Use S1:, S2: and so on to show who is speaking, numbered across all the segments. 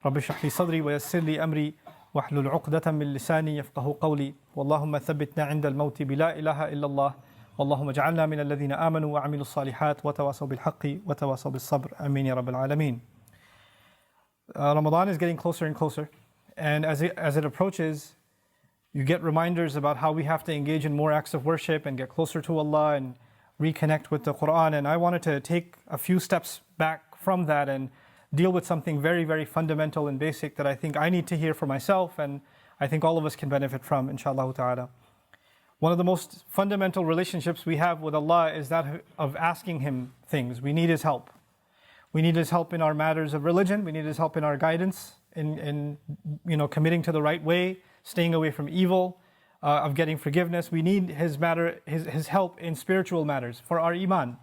S1: رب اشرح لي صدري ويسر لي أمري واحلل عقدة من لساني يفقه قولي اللهم ثبتنا عند الموت بلا إله إلا الله اللهم اجعلنا من الذين آمنوا وعملوا الصالحات وتواصوا بالحق وتواصوا بالصبر آمين يا رب العالمين. Ramadan is getting closer and closer, and as it approaches, you get reminders about how we have to engage in more acts of worship and get closer to Allah and reconnect with the Quran. And I wanted to take a few steps back from that and deal with something very, very fundamental and basic that I think I need to hear for myself, and I think all of us can benefit from, inshallah ta'ala. One of the most fundamental relationships we have with Allah is that of asking Him things. We need His help. We need His help in our matters of religion. We need His help in our guidance, in committing to the right way, staying away from evil, of getting forgiveness. We need His help in spiritual matters for our iman.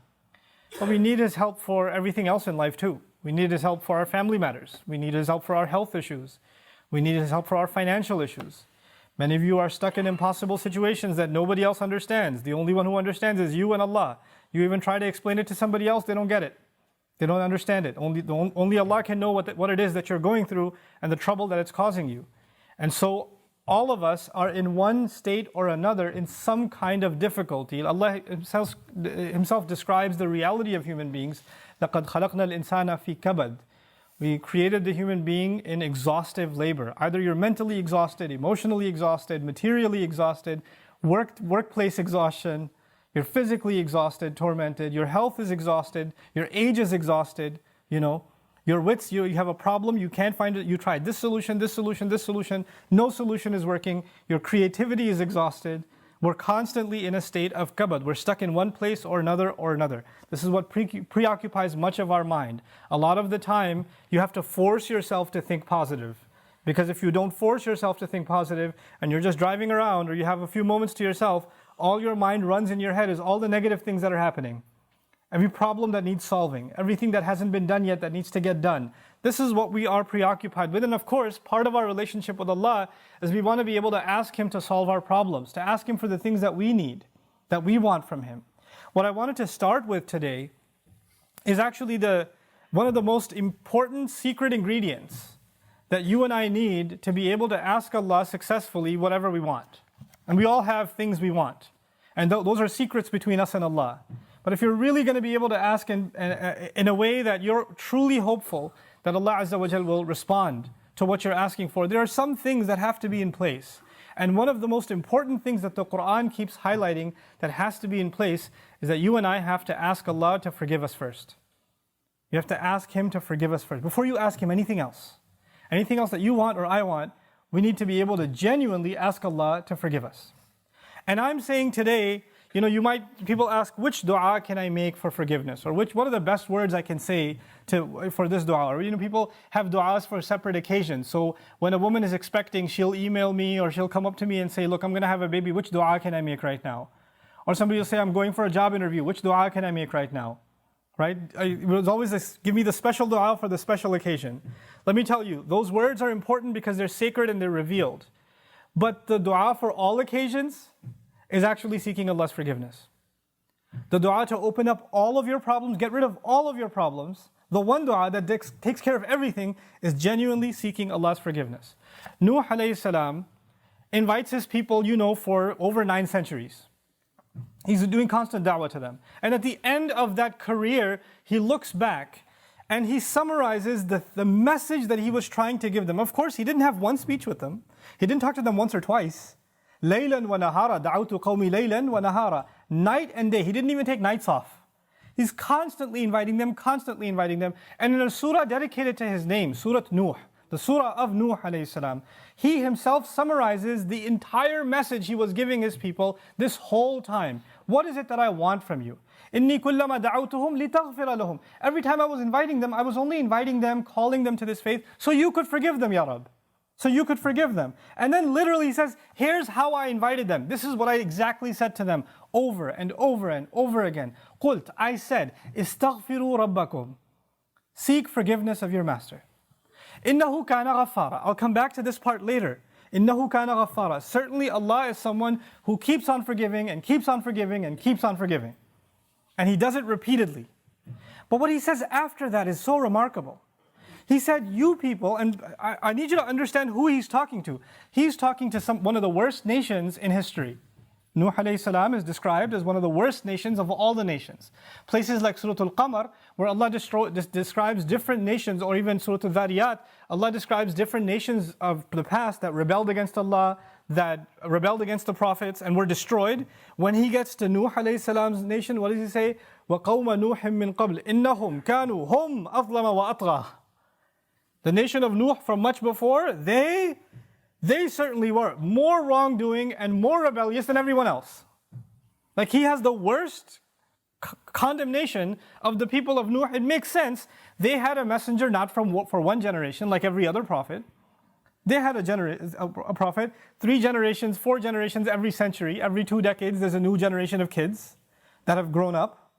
S1: But we need His help for everything else in life too. We need His help for our family matters. We need His help for our health issues. We need His help for our financial issues. Many of you are stuck in impossible situations that nobody else understands. The only one who understands is you and Allah. You even try to explain it to somebody else, they don't get it. They don't understand it. Only Allah can know what it is that you're going through and the trouble that it's causing you. And so all of us are in one state or another in some kind of difficulty. Allah Himself describes the reality of human beings. لَقَدْ خَلَقْنَا الْإِنسَانَ فِي كَبَدٍ. We created the human being in exhaustive labor. Either you're mentally exhausted, emotionally exhausted, materially exhausted, workplace exhaustion, you're physically exhausted, tormented, your health is exhausted, your age is exhausted, your wits, you have a problem, you can't find it, you tried this solution, no solution is working, your creativity is exhausted. We're constantly in a state of kabad. We're stuck in one place or another. This is what preoccupies much of our mind. A lot of the time, you have to force yourself to think positive. Because if you don't force yourself to think positive, and you're just driving around, or you have a few moments to yourself, all your mind runs in your head is all the negative things that are happening. Every problem that needs solving, everything that hasn't been done yet that needs to get done. This is what we are preoccupied with. And of course, part of our relationship with Allah is we want to be able to ask Him to solve our problems, to ask Him for the things that we need, that we want from Him. What I wanted to start with today is actually one of the most important secret ingredients that you and I need to be able to ask Allah successfully whatever we want. And we all have things we want. And those are secrets between us and Allah. But if you're really going to be able to ask in a way that you're truly hopeful that Allah Azza wa Jal will respond to what you're asking for, there are some things that have to be in place. And one of the most important things that the Quran keeps highlighting that has to be in place is that you and I have to ask Allah to forgive us first. You have to ask Him to forgive us first. Before you ask Him anything else that you want or I want, we need to be able to genuinely ask Allah to forgive us. And I'm saying today, people ask, which dua can I make for forgiveness? Or what are the best words I can say for this dua? Or people have duas for separate occasions. So when a woman is expecting, she'll email me or she'll come up to me and say, look, I'm going to have a baby, which dua can I make right now? Or somebody will say, I'm going for a job interview, which dua can I make right now? Right? It was always this, give me the special dua for the special occasion. Let me tell you, those words are important because they're sacred and they're revealed. But the dua for all occasions is actually seeking Allah's forgiveness. The dua to open up all of your problems, get rid of all of your problems, the one dua that takes care of everything is genuinely seeking Allah's forgiveness. Nuh alayhi salam invites his people, for over 9 centuries. He's doing constant da'wah to them. And at the end of that career, he looks back and he summarizes the message that he was trying to give them. Of course, he didn't have one speech with them. He didn't talk to them once or twice. Laylan wa nahara, da'awtu qawmi laylan wa nahara. Night and day. He didn't even take nights off. He's constantly inviting them. And in a surah dedicated to his name, Surah Nuh, the surah of Nuh alayhi salam, he himself summarizes the entire message he was giving his people this whole time. What is it that I want from you? إِنِّي كُلَّمَا دَعَوْتُهُمْ لِتَغْفِرَ لَهُمْ. Every time I was inviting them, I was only inviting them, calling them to this faith, so you could forgive them, Ya Rab. So you could forgive them. And then literally he says, here's how I invited them. This is what I exactly said to them over and over and over again. قُلْت, I said, استغفروا ربكم. Seek forgiveness of your master. إِنَّهُ كَانَ غَفَّارًا. I'll come back to this part later. إِنَّهُ كَانَ غَفَّارًا. Certainly Allah is someone who keeps on forgiving and keeps on forgiving and keeps on forgiving. And He does it repeatedly. But what He says after that is so remarkable. He said, you people, and I need you to understand who he's talking to. He's talking to one of the worst nations in history. Nuh alayhi salam is described as one of the worst nations of all the nations. Places like Surah Al-Qamar, where Allah describes different nations, or even Surah Al-Dhariyat, Allah describes different nations of the past that rebelled against Allah, that rebelled against the prophets and were destroyed. When he gets to Nuh alayhi salam's nation, what does he say? وَقَوْمَ نُوحٍ مِّن قَبْلِ إِنَّهُمْ كَانُوا هُمْ أَظْلَمَ وَأَطْغَى. The nation of Nuh from much before, they certainly were more wrongdoing and more rebellious than everyone else. Like, he has the worst condemnation of the people of Nuh. It makes sense. They had a messenger not for one generation like every other prophet. They had a prophet, 3 generations, 4 generations every century. Every 2 decades there's a new generation of kids that have grown up.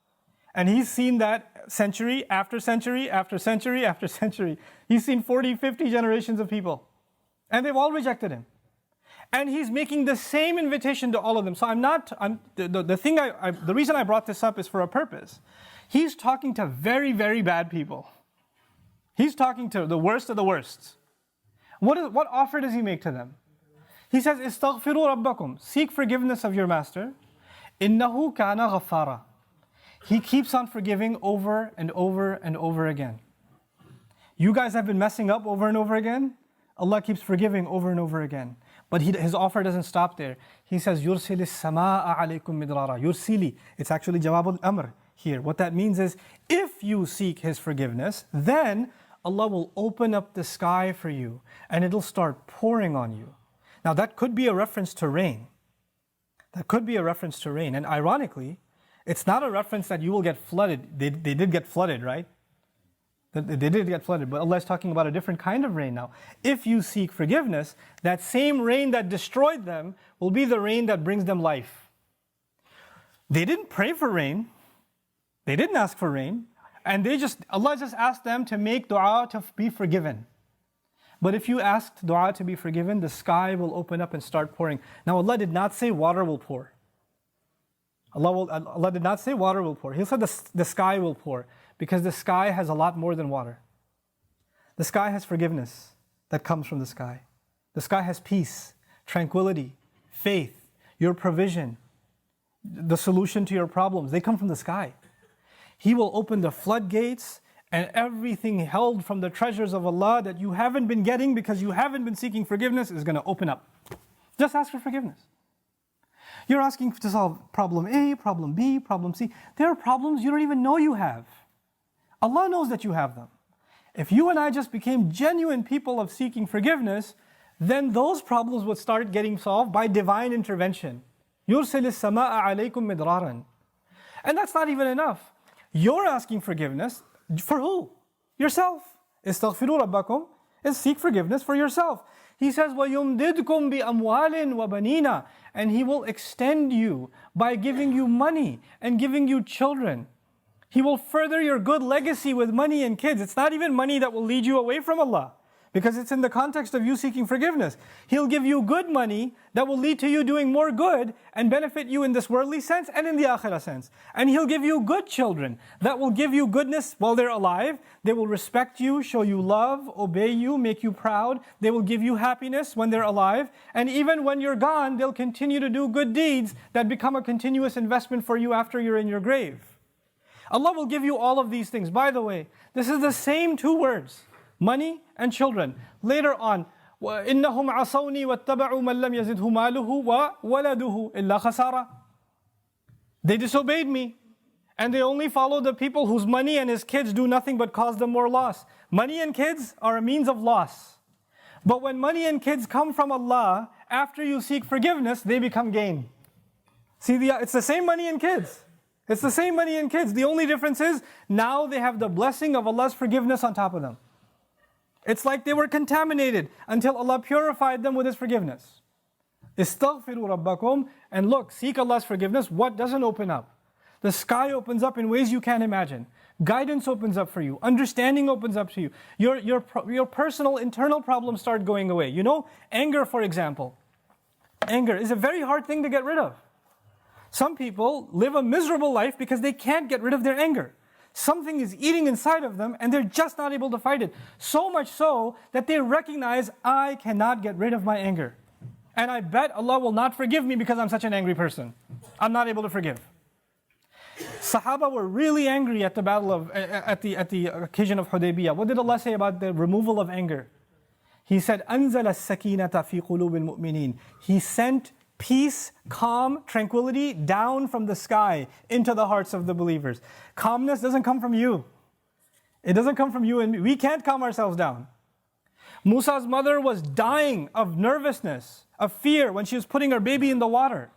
S1: And he's seen that century after century after century after century. He's seen 40, 50 generations of people. And they've all rejected him. And he's making the same invitation to all of them. So the reason I brought this up is for a purpose. He's talking to very, very bad people. He's talking to the worst of the worst. What offer does he make to them? He says, "Istaghfiru rabbakum." Seek forgiveness of your master. Innahu kana ghaffara. He keeps on forgiving over and over and over again. You guys have been messing up over and over again. Allah keeps forgiving over and over again. But his offer doesn't stop there. He says, يُرْسِلِ السَّمَاءَ عَلَيْكُمْ مِدْرَارًا. Yursili. It's actually Jawab al-Amr here. What that means is, if you seek His forgiveness, then Allah will open up the sky for you and it'll start pouring on you. Now that could be a reference to rain. That could be a reference to rain. And ironically, it's not a reference that you will get flooded. They did get flooded, right? They did get flooded, but Allah is talking about a different kind of rain now. If you seek forgiveness, that same rain that destroyed them will be the rain that brings them life. They didn't pray for rain. They didn't ask for rain. And Allah just asked them to make dua to be forgiven. But if you asked dua to be forgiven, the sky will open up and start pouring. Now Allah did not say water will pour. Allah did not say water will pour. He said the sky will pour, because the sky has a lot more than water. The sky has forgiveness that comes from the sky. The sky has peace, tranquility, faith, your provision, the solution to your problems. They come from the sky. He will open the floodgates, and everything held from the treasures of Allah that you haven't been getting because you haven't been seeking forgiveness is going to open up. Just ask for forgiveness. You're asking to solve problem A, problem B, problem C. There are problems you don't even know you have. Allah knows that you have them. If you and I just became genuine people of seeking forgiveness, then those problems would start getting solved by divine intervention. يُرْسِلِ السَّمَاءَ عَلَيْكُمْ مِدْرَارًا. And that's not even enough. You're asking forgiveness for who? Yourself. إِسْتَغْفِرُوا رَبَّكُمْ is seek forgiveness for yourself. He says, وَيُمْدِدْكُمْ بِأَمْوَالٍ وَبَنِينَ. And He will extend you by giving you money and giving you children. He will further your good legacy with money and kids. It's not even money that will lead you away from Allah, because it's in the context of you seeking forgiveness. He'll give you good money that will lead to you doing more good and benefit you in this worldly sense and in the akhirah sense. And He'll give you good children that will give you goodness while they're alive. They will respect you, show you love, obey you, make you proud. They will give you happiness when they're alive. And even when you're gone, they'll continue to do good deeds that become a continuous investment for you after you're in your grave. Allah will give you all of these things. By the way, this is the same 2 words. Money and children. Later on, وَإِنَّهُمْ عَصَوْنِي وَاتَّبَعُوا مَنْ لَمْ يَزِدْهُ مَالُهُ وَوَلَدُهُ إِلَّا خَسَارًا. They disobeyed me, and they only follow the people whose money and his kids do nothing but cause them more loss. Money and kids are a means of loss. But when money and kids come from Allah, after you seek forgiveness, they become gain. See, it's the same money and kids. It's the same money and kids. The only difference is, now they have the blessing of Allah's forgiveness on top of them. It's like they were contaminated until Allah purified them with His forgiveness. Istaghfiru rabbakum. And look, seek Allah's forgiveness. What doesn't open up? The sky opens up in ways you can't imagine. Guidance opens up for you. Understanding opens up to you. Your personal internal problems start going away. You know, anger, for example. Anger is a very hard thing to get rid of. Some people live a miserable life because they can't get rid of their anger. Something is eating inside of them and they're just not able to fight it. So much so that they recognize, I cannot get rid of my anger. And I bet Allah will not forgive me because I'm such an angry person. I'm not able to forgive. Sahaba were really angry at the battle of, at the occasion of Hudaybiyah. What did Allah say about the removal of anger? He said, أَنزَلَ السَّكِينَةَ فِي قُلُوبِ الْمُؤْمِنِينَ. He sent peace, calm, tranquility down from the sky into the hearts of the believers. Calmness doesn't come from you. It doesn't come from you and me. We can't calm ourselves down. Musa's mother was dying of nervousness, of fear when she was putting her baby in the water.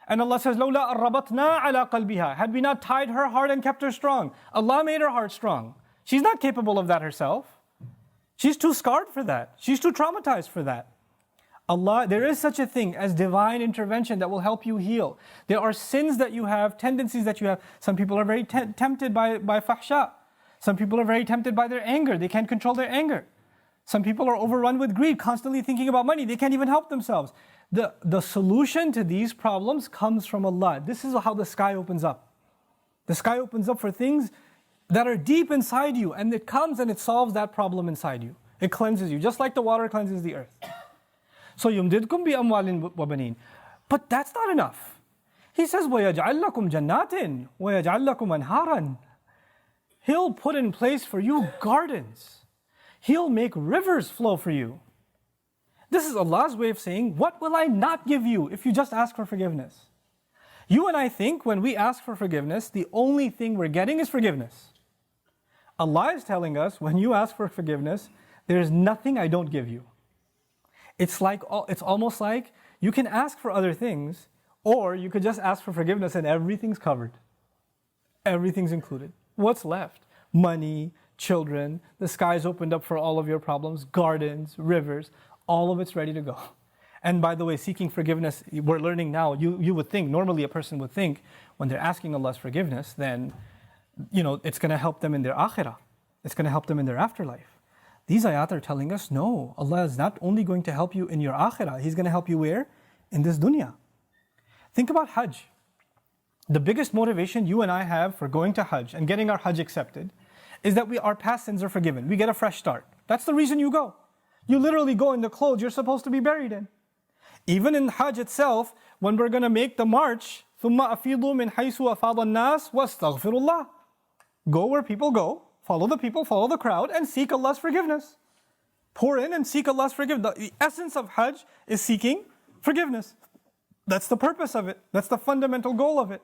S1: And Allah says, لَوْلَا أَرَّبَطْنَا عَلَىٰ قَلْبِهَا. Had we not tied her heart and kept her strong. Allah made her heart strong. She's not capable of that herself. She's too scarred for that. She's too traumatized for that. Allah, there is such a thing as divine intervention that will help you heal. There are sins that you have, tendencies that you have. Some people are very tempted by fahsha. Some people are very tempted by their anger. They can't control their anger. Some people are overrun with greed, constantly thinking about money. They can't even help themselves. The solution to these problems comes from Allah. This is how the sky opens up. The sky opens up for things that are deep inside you, and it comes and it solves that problem inside you. It cleanses you, just like the water cleanses the earth. So يُمْدِدْكُمْ بِأَمْوَالٍ وَبَنِينَ. But that's not enough. He says, وَيَجْعَلْ لَكُمْ جَنَّاتٍ وَيَجْعَلْ لَكُمْ أَنْهَارًا. He'll put in place for you gardens. He'll make rivers flow for you. This is Allah's way of saying, what will I not give you if you just ask for forgiveness? You and I think when we ask for forgiveness, the only thing we're getting is forgiveness. Allah is telling us, when you ask for forgiveness, there's nothing I don't give you. It's almost like you can ask for other things, or you could just ask for forgiveness and everything's covered. Everything's included. What's left? Money, children, the sky's opened up for all of your problems, gardens, rivers, all of it's ready to go. And by the way, seeking forgiveness, we're learning now, you would think, normally a person would think, when they're asking Allah's forgiveness, then, it's going to help them in their akhirah. It's going to help them in their afterlife. These ayat are telling us, no, Allah is not only going to help you in your akhirah, He's going to help you where? In this dunya. Think about Hajj. The biggest motivation you and I have for going to Hajj and getting our Hajj accepted is that our past sins are forgiven. We get a fresh start. That's the reason you go. You literally go in the clothes you're supposed to be buried in. Even in Hajj itself, when we're going to make the march, ثُمَّ أَفِيضُوا مِنْ حَيْثُ أَفَاضَ النَّاسِ وَاسْتَغْفِرُوا اللَّهِ. Go where people go, follow the people, follow the crowd, and seek Allah's forgiveness. Pour in and seek Allah's forgiveness. The essence of Hajj is seeking forgiveness. That's the purpose of it. That's the fundamental goal of it.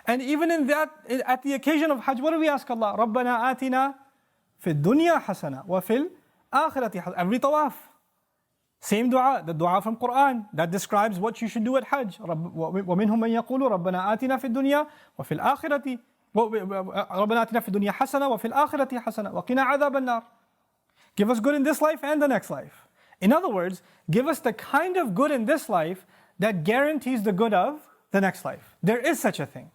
S1: And even in that, at the occasion of Hajj, what do we ask Allah? رَبَّنَا آتِنَا فِي الدُّنْيَا حَسَنَةً وَفِي الْآخِرَةِ حَسَنَةً. Every tawaf. Same dua, the dua from Quran that describes what you should do at Hajj. وَمِنْهُمْ مَنْ يَقُولُ رَبَّنَا آتِنَا فِي الدُّنْيا وَفِي الْآخِرَةِ رَبَّنَا آتِنَا فِي الدُّنْيا حَسَنَةً وَفِي الْآخِرَةِ حَسَنَةً وَقِنَا عَذَابَ النَّارِ. Give us good in this life and the next life. In other words, give us the kind of good in this life that guarantees the good of the next life. There is such a thing.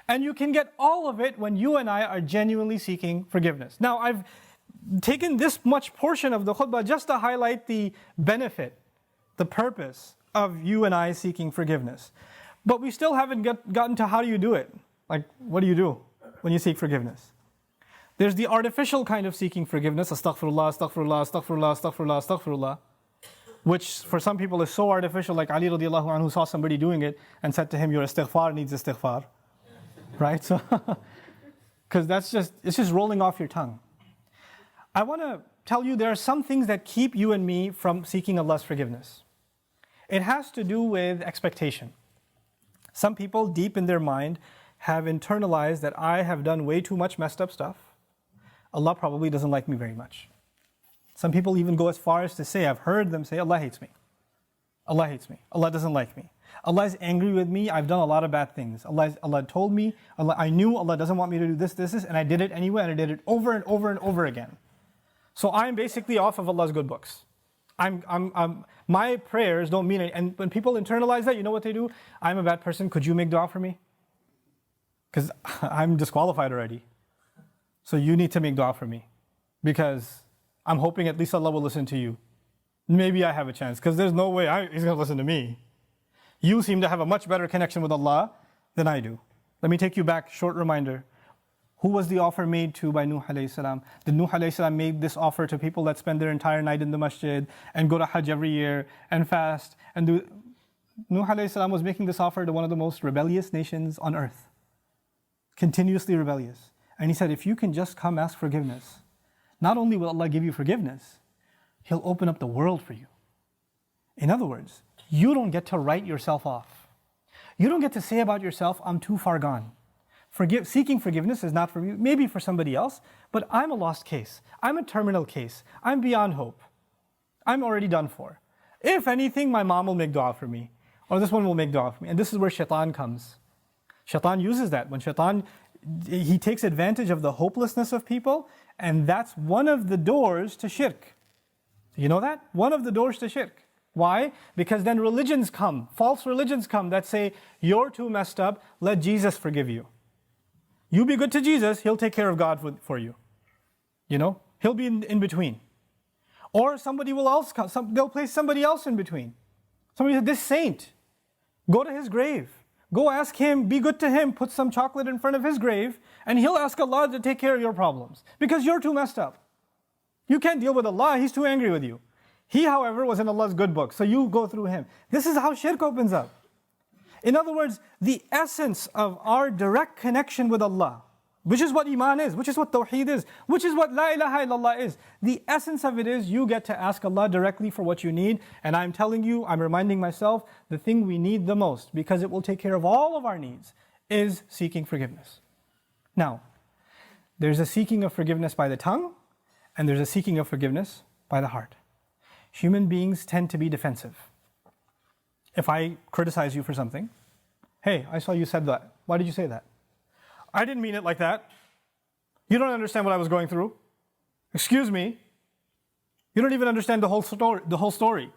S1: And you can get all of it when you and I are genuinely seeking forgiveness. Now, I've taken this much portion of the khutbah just to highlight the benefit, the purpose of you and I seeking forgiveness. But we still haven't gotten to how do you do it? Like, what do you do when you seek forgiveness? There's the artificial kind of seeking forgiveness, astaghfirullah, astaghfirullah, astaghfirullah, astaghfirullah, astaghfirullah, which for some people is so artificial, like Ali radiallahu anhu saw somebody doing it and said to him, your istighfar needs istighfar. Right? So, because it's just rolling off your tongue. I want to tell you there are some things that keep you and me from seeking Allah's forgiveness. It has to do with expectation. Some people deep in their mind have internalized that I have done way too much messed up stuff. Allah probably doesn't like me very much. Some people even go as far as to say, I've heard them say, Allah hates me. Allah hates me. Allah doesn't like me. Allah is angry with me. I've done a lot of bad things. Allah told me, I knew Allah doesn't want me to do this, and I did it anyway, and I did it over and over and over again. So I'm basically off of Allah's good books. My prayers don't mean it. And when people internalize that, you know what they do? I'm a bad person. Could you make dua for me? Because I'm disqualified already. So you need to make dua for me. Because I'm hoping at least Allah will listen to you. Maybe I have a chance. Because there's no way He's going to listen to me. You seem to have a much better connection with Allah than I do. Let me take you back, short reminder. Who was the offer made to by Nuh alayhi salam? Did Nuh alayhi salam make this offer to people that spend their entire night in the masjid and go to Hajj every year and fast and do? Nuh alayhi salam was making this offer to one of the most rebellious nations on earth. Continuously rebellious. And he said, if you can just come ask forgiveness, not only will Allah give you forgiveness, He'll open up the world for you. In other words, you don't get to write yourself off. You don't get to say about yourself, I'm too far gone. Seeking forgiveness is not for you, maybe for somebody else, but I'm a lost case. I'm a terminal case. I'm beyond hope. I'm already done for. If anything, my mom will make dua for me, or this one will make dua for me. And this is where shaitan comes. Shaitan uses that. When shaitan, he takes advantage of the hopelessness of people, and that's one of the doors to shirk. You know that? One of the doors to shirk. Why? Because then religions come, false religions come that say, you're too messed up, let Jesus forgive you. You be good to Jesus, He'll take care of God for you. You know, He'll be in between. Or somebody will else come, they'll place somebody else in between. Somebody said, this saint, go to his grave. Go ask him, be good to him, put some chocolate in front of his grave, and he'll ask Allah to take care of your problems. Because you're too messed up. You can't deal with Allah, He's too angry with you. He, however, was in Allah's good book, so you go through him. This is how shirk opens up. In other words, the essence of our direct connection with Allah, which is what Iman is, which is what Tawheed is, which is what La ilaha illallah is. The essence of it is you get to ask Allah directly for what you need. And I'm telling you, I'm reminding myself, the thing we need the most, because it will take care of all of our needs, is seeking forgiveness. Now, there's a seeking of forgiveness by the tongue, and there's a seeking of forgiveness by the heart. Human beings tend to be defensive. If I criticize you for something, hey, I saw you said that. Why did you say that? I didn't mean it like that. You don't understand what I was going through. Excuse me. You don't even understand the whole story.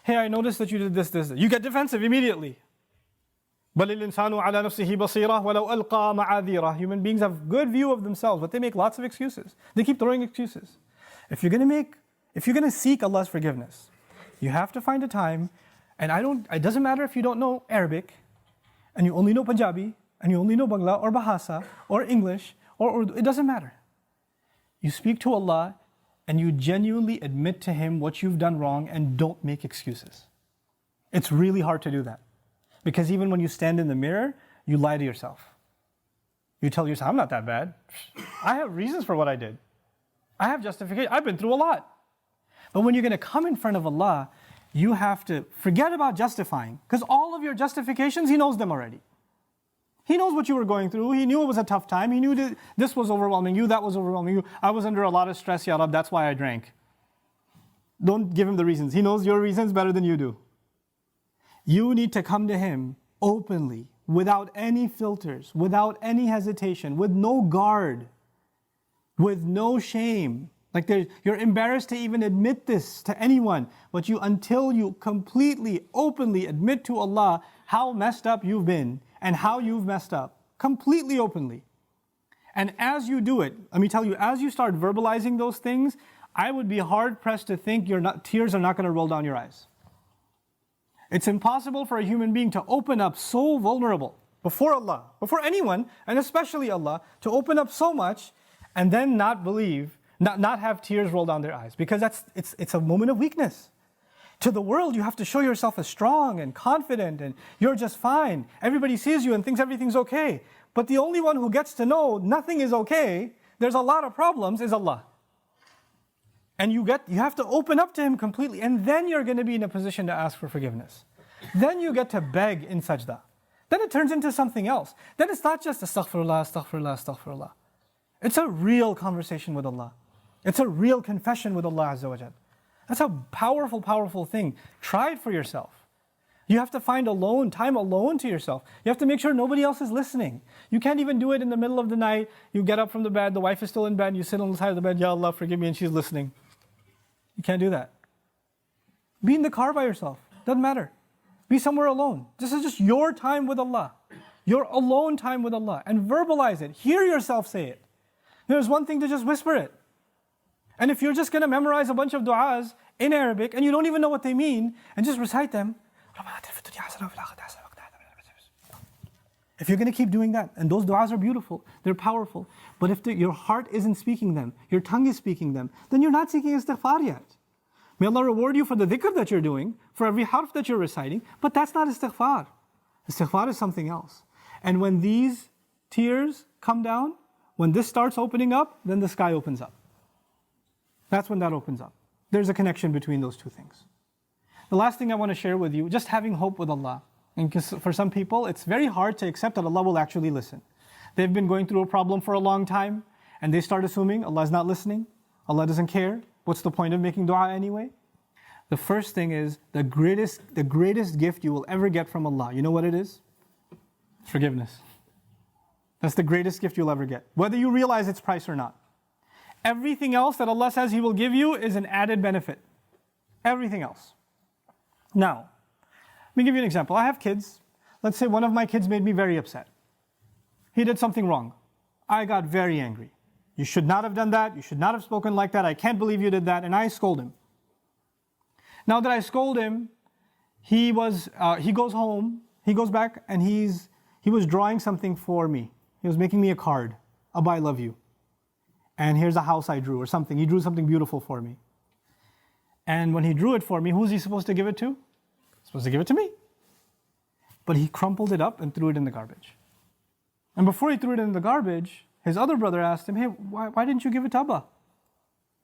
S1: Hey, I noticed that you did this. You get defensive immediately. بَلِ الْإِنسَانُ عَلَى نَفْسِهِ بَصِيرًا وَلَوْ أَلْقَى مَعَاذِيرًا. Human beings have good view of themselves, but they make lots of excuses. They keep throwing excuses. If you're going to seek Allah's forgiveness, you have to find a time. And it doesn't matter if you don't know Arabic, and you only know Punjabi, and you only know Bangla, or Bahasa, or English, or Urdu, it doesn't matter. You speak to Allah, and you genuinely admit to Him what you've done wrong, and don't make excuses. It's really hard to do that. Because even when you stand in the mirror, you lie to yourself. You tell yourself, I'm not that bad. I have reasons for what I did. I have justification. I've been through a lot. But when you're going to come in front of Allah, you have to forget about justifying, because all of your justifications, He knows them already. He knows what you were going through. He knew it was a tough time. He knew that this was overwhelming you, that was overwhelming you. I was under a lot of stress, Ya Rab, that's why I drank. Don't give Him the reasons. He knows your reasons better than you do. You need to come to Him openly, without any filters, without any hesitation, with no guard, with no shame. Like you're embarrassed to even admit this to anyone, but until you completely, openly admit to Allah how messed up you've been and how you've messed up, completely openly. And as you do it, let me tell you, as you start verbalizing those things, I would be hard pressed to think tears are not going to roll down your eyes. It's impossible for a human being to open up so vulnerable before Allah, before anyone, and especially Allah, to open up so much and then not believe, not have tears roll down their eyes, because it's a moment of weakness. To the world, you have to show yourself as strong and confident and you're just fine. Everybody sees you and thinks everything's okay. But the only one who gets to know nothing is okay, there's a lot of problems, is Allah. And you have to open up to Him completely, and then you're going to be in a position to ask for forgiveness. Then you get to beg in sajda. Then it turns into something else. Then it's not just astaghfirullah, astaghfirullah, astaghfirullah. It's a real conversation with Allah. It's a real confession with Allah Azza wa Jal. That's a powerful, powerful thing. Try it for yourself. You have to find time alone to yourself. You have to make sure nobody else is listening. You can't even do it in the middle of the night. You get up from the bed, the wife is still in bed, you sit on the side of the bed, Ya Allah, forgive me, and she's listening. You can't do that. Be in the car by yourself. Doesn't matter. Be somewhere alone. This is just your time with Allah. Your alone time with Allah. And verbalize it. Hear yourself say it. There's one thing to just whisper it. And if you're just going to memorize a bunch of du'as in Arabic and you don't even know what they mean, and just recite them, If you're going to keep doing that, and those du'as are beautiful, they're powerful, but if your heart isn't speaking them, your tongue is speaking them, then you're not seeking istighfar yet. May Allah reward you for the dhikr that you're doing, for every harf that you're reciting, but that's not istighfar. Istighfar is something else. And when these tears come down, when this starts opening up, then the sky opens up. That's when that opens up. There's a connection between those two things. The last thing I want to share with you, just having hope with Allah. And for some people, it's very hard to accept that Allah will actually listen. They've been going through a problem for a long time, and they start assuming Allah is not listening, Allah doesn't care. What's the point of making dua anyway? The first thing is, the greatest gift you will ever get from Allah. You know what it is? Forgiveness. That's the greatest gift you'll ever get, whether you realize its price or not. Everything else that Allah says He will give you is an added benefit. Everything else. Now, let me give you an example. I have kids. Let's say one of my kids made me very upset. He did something wrong. I got very angry. You should not have done that. You should not have spoken like that. I can't believe you did that. And I scold him. Now that I scold him, he goes home, he goes back, and he was drawing something for me. He was making me a card, Abba, I love you. And here's a house I drew or something. He drew something beautiful for me. And when he drew it for me, who's he supposed to give it to? He's supposed to give it to me. But he crumpled it up and threw it in the garbage. And before he threw it in the garbage, his other brother asked him, hey, why didn't you give it to Abba?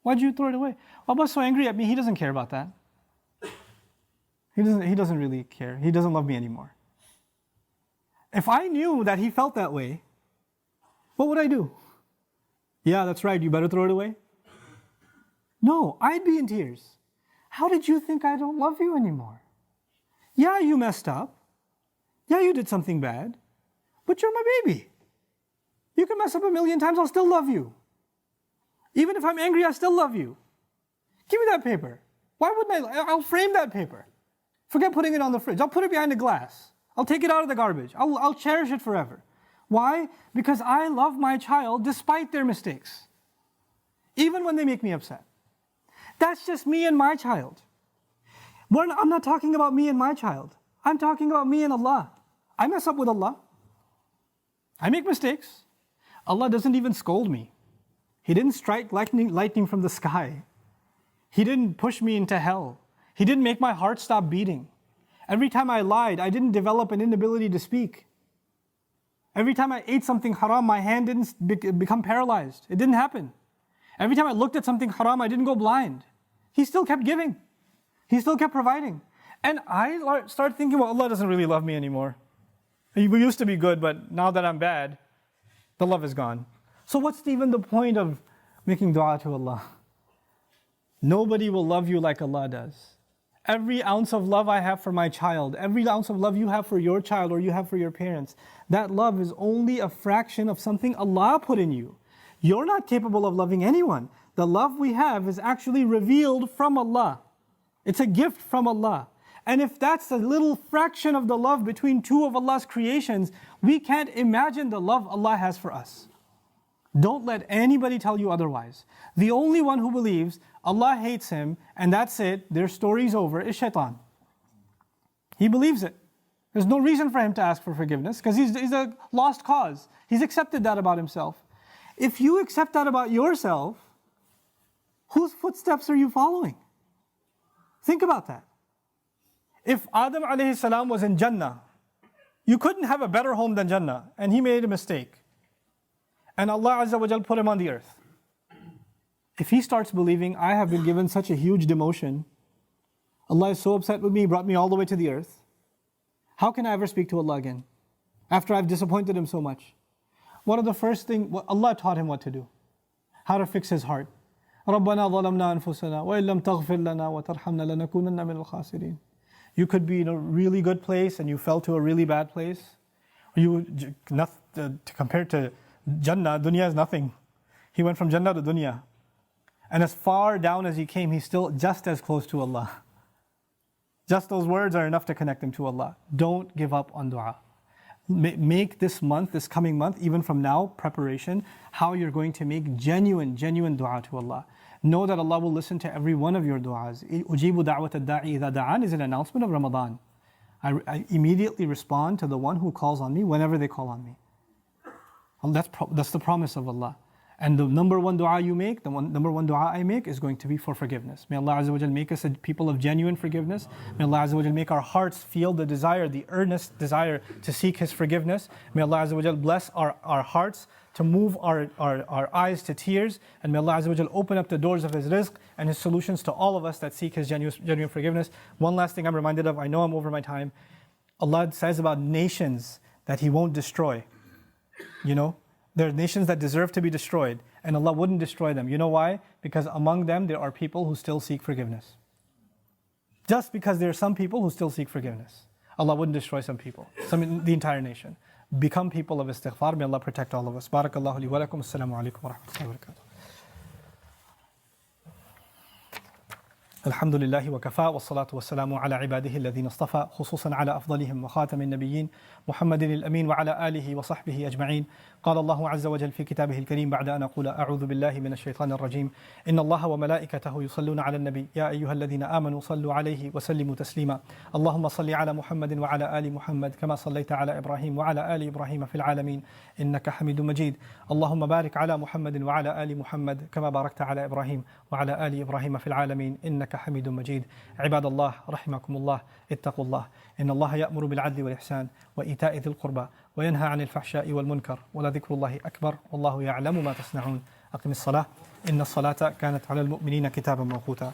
S1: Why did you throw it away? Abba's so angry at me, he doesn't care about that. He doesn't really care. He doesn't love me anymore. If I knew that he felt that way, what would I do? Yeah, that's right, you better throw it away. No, I'd be in tears. How did you think I don't love you anymore? Yeah, you messed up. Yeah, you did something bad. But you're my baby. You can mess up 1,000,000 times, I'll still love you. Even if I'm angry, I still love you. Give me that paper. Why wouldn't I? I'll frame that paper. Forget putting it on the fridge. I'll put it behind a glass. I'll take it out of the garbage. I'll cherish it forever. Why? Because I love my child despite their mistakes. Even when they make me upset. That's just me and my child. I'm not talking about me and my child. I'm talking about me and Allah. I mess up with Allah. I make mistakes. Allah doesn't even scold me. He didn't strike lightning from the sky. He didn't push me into hell. He didn't make my heart stop beating. Every time I lied, I didn't develop an inability to speak. Every time I ate something haram, my hand didn't become paralyzed. It didn't happen. Every time I looked at something haram, I didn't go blind. He still kept giving. He still kept providing. And I started thinking, well, Allah doesn't really love me anymore. We used to be good, but now that I'm bad, the love is gone. So what's even the point of making dua to Allah? Nobody will love you like Allah does. Every ounce of love I have for my child, every ounce of love you have for your child or you have for your parents, that love is only a fraction of something Allah put in you. You're not capable of loving anyone. The love we have is actually revealed from Allah. It's a gift from Allah. And if that's a little fraction of the love between two of Allah's creations, we can't imagine the love Allah has for us. Don't let anybody tell you otherwise. The only one who believes Allah hates him and that's it, their story's over, is shaitan. He believes it. There's no reason for him to ask for forgiveness because he's a lost cause. He's accepted that about himself. If you accept that about yourself, whose footsteps are you following? Think about that. If Adam alayhi salam was in Jannah, you couldn't have a better home than Jannah, and he made a mistake. And Allah Azza wa Jal put him on the earth. If he starts believing, I have been given such a huge demotion, Allah is so upset with me, He brought me all the way to the earth, how can I ever speak to Allah again? After I've disappointed Him so much. One of the first things, Allah taught him what to do. How to fix his heart. رَبَّنَا ظَلَمْنَا أَنفُسَنَا وَإِن لَمْ تَغْفِرْ لَنَا وَتَرْحَمْنَا لَنَكُونَنَّ مِنَ الْخَاسِرِينَ. You could be in a really good place and you fell to a really bad place. Compared to Jannah, dunya is nothing. He went from Jannah to dunya. And as far down as he came, he's still just as close to Allah. Just those words are enough to connect him to Allah. Don't give up on dua. Make this month, this coming month, even from now, preparation, how you're going to make genuine dua to Allah. Know that Allah will listen to every one of your du'as. Ujibu da'wat ad-da'i idha da'an is an announcement of Ramadan. I immediately respond to the one who calls on me whenever they call on me. And that's the promise of Allah. And the number one dua you make, number one dua I make is going to be for forgiveness. May Allah Azza wa Jal make us a people of genuine forgiveness. May Allah Azza wa Jal make our hearts feel the desire, the earnest desire to seek His forgiveness. May Allah Azza wa Jal bless our hearts to move our eyes to tears. And may Allah Azza wa Jal open up the doors of His rizq and His solutions to all of us that seek His genuine forgiveness. One last thing I'm reminded of, I know I'm over my time. Allah says about nations that He won't destroy. You know, there are nations that deserve to be destroyed, and Allah wouldn't destroy them. You know why? Because among them there are people who still seek forgiveness. Just because there are some people who still seek forgiveness, Allah wouldn't destroy some people, the entire nation. Become people of istighfar. May Allah protect all of us. Barakallahu li wa lakum. Assalamu alaikum wa rahmatullahi wa barakatuh. الحمد لله وكفى والصلاة والسلام على عباده الذين اصطفى خصوصا على أفضلهم وخاتم النبيين محمد الأمين وعلى آله وصحبه أجمعين. قال الله عز وجل في كتابه الكريم بعد أن أقول أعوذ بالله من الشيطان الرجيم إن الله وملائكته يصلون على النبي يا أيها الذين آمنوا صلوا عليه وسلموا تسليما. اللهم صل على محمد وعلى آل محمد كما صليت على إبراهيم وعلى آل إبراهيم في العالمين إنك حميد مجيد. اللهم بارك على محمد وعلى آل محمد كما باركت على إبراهيم وعلى آل إبراهيم في العالمين إنك حميد مجيد. عباد الله رحمكم الله اتقوا الله إن الله يأمر بالعدل والإحسان وإيتاء ذي القربى وينهى عن الفحشاء والمنكر ولذكر الله أكبر والله يعلم ما تصنعون. أقم الصلاة إن الصلاة كانت على المؤمنين كتابا موقوتا.